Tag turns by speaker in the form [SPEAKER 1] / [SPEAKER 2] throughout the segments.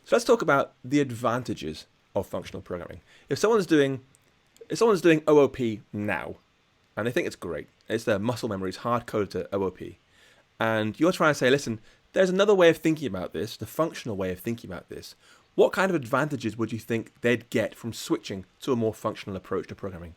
[SPEAKER 1] So let's talk about the advantages of functional programming. If someone's doing OOP now, and they think it's great, it's their muscle memory, it's hard-coded to OOP, and you're trying to say, listen, there's another way of thinking about this, the functional way of thinking about this. What kind of advantages would you think they'd get from switching to a more functional approach to programming?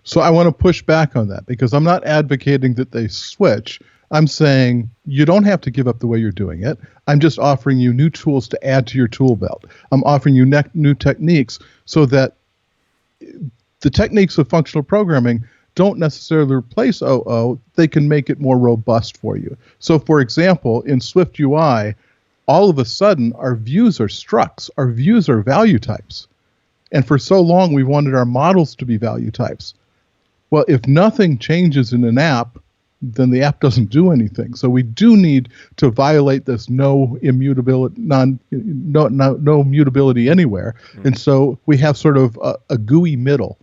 [SPEAKER 2] So I want to push back on that because I'm not advocating that they switch. I'm saying you don't have to give up the way you're doing it. I'm just offering you new tools to add to your tool belt. I'm offering you new techniques so that the techniques of functional programming don't necessarily replace OO. They can make it more robust for you. So, for example, in Swift UI, all of a sudden, our views are structs. Our views are value types. And for so long, we wanted our models to be value types. Well, if nothing changes in an app, then the app doesn't do anything. So we do need to violate this no mutability anywhere. And so we have sort of a GUI middle.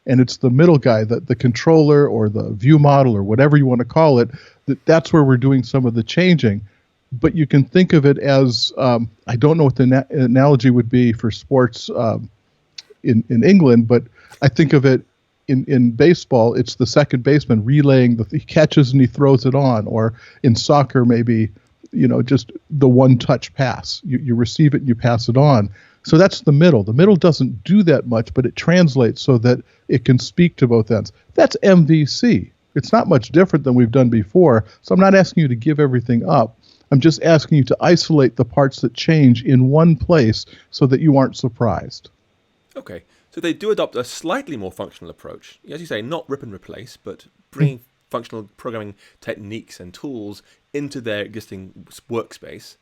[SPEAKER 2] And it's the middle guy, the controller or the view model or whatever you want to call it, that's where we're doing some of the changing. But you can think of it as, I don't know what the analogy would be for sports in England, but I think of it in baseball, it's the second baseman relaying he catches and he throws it on, or in soccer, maybe, just the one-touch pass. You receive it and you pass it on. So that's the middle. The middle doesn't do that much, but it translates so that it can speak to both ends. That's MVC. It's not much different than we've done before. So I'm not asking you to give everything up. I'm just asking you to isolate the parts that change in one place so that you aren't surprised.
[SPEAKER 1] Okay, so they do adopt a slightly more functional approach. As you say, not rip and replace, but bringing functional programming techniques and tools into their existing workspace.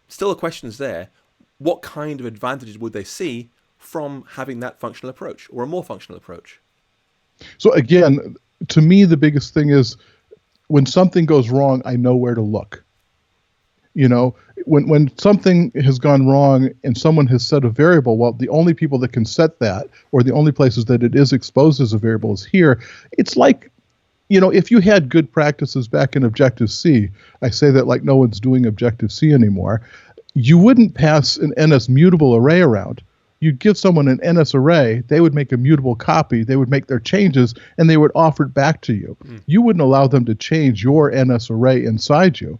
[SPEAKER 1] Still, the question is there, what kind of advantages would they see from having that functional approach or a more functional approach?
[SPEAKER 2] So again, to me, the biggest thing is when something goes wrong, I know where to look. When something has gone wrong and someone has set a variable, well, the only people that can set that, or the only places that it is exposed as a variable is here. It's like, if you had good practices back in Objective-C, I say that like no one's doing Objective-C anymore, you wouldn't pass an NS mutable array around. You'd give someone an NS array, they would make a mutable copy, they would make their changes, and they would offer it back to you. You wouldn't allow them to change your NS array inside you.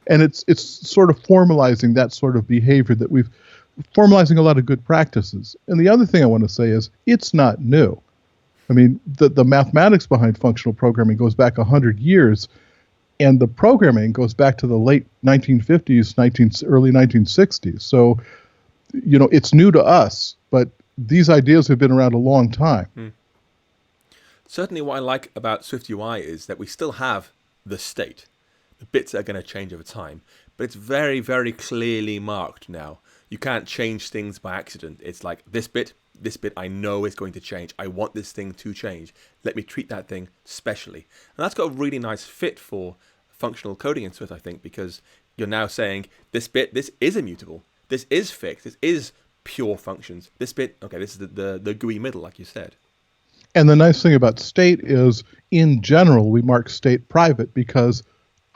[SPEAKER 2] And it's sort of formalizing that sort of behavior that formalizing a lot of good practices. And the other thing I want to say is it's not new. I mean, the mathematics behind functional programming goes back 100 years, and the programming goes back to the late 1950s, early 1960s. So, it's new to us, but these ideas have been around a long time.
[SPEAKER 1] Certainly what I like about Swift UI is that we still have the state. The bits are going to change over time, but it's very, very clearly marked now. You can't change things by accident. It's like this bit I know is going to change. I want this thing to change. Let me treat that thing specially. And that's got a really nice fit for functional coding in Swift, I think, because you're now saying this is immutable. This is fixed. This is pure functions. This bit, okay, this is the GUI middle, like you said.
[SPEAKER 2] And the nice thing about state is, in general, we mark state private because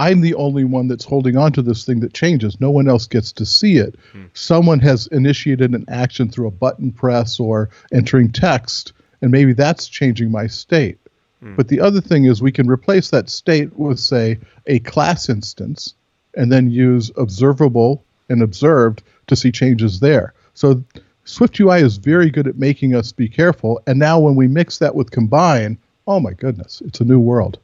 [SPEAKER 2] I'm the only one that's holding on to this thing that changes. No one else gets to see it. Someone has initiated an action through a button press or entering text, and maybe that's changing my state. But the other thing is we can replace that state with, say, a class instance, and then use observable and observed to see changes there. So Swift UI is very good at making us be careful, and now when we mix that with combine, oh my goodness, it's a new world.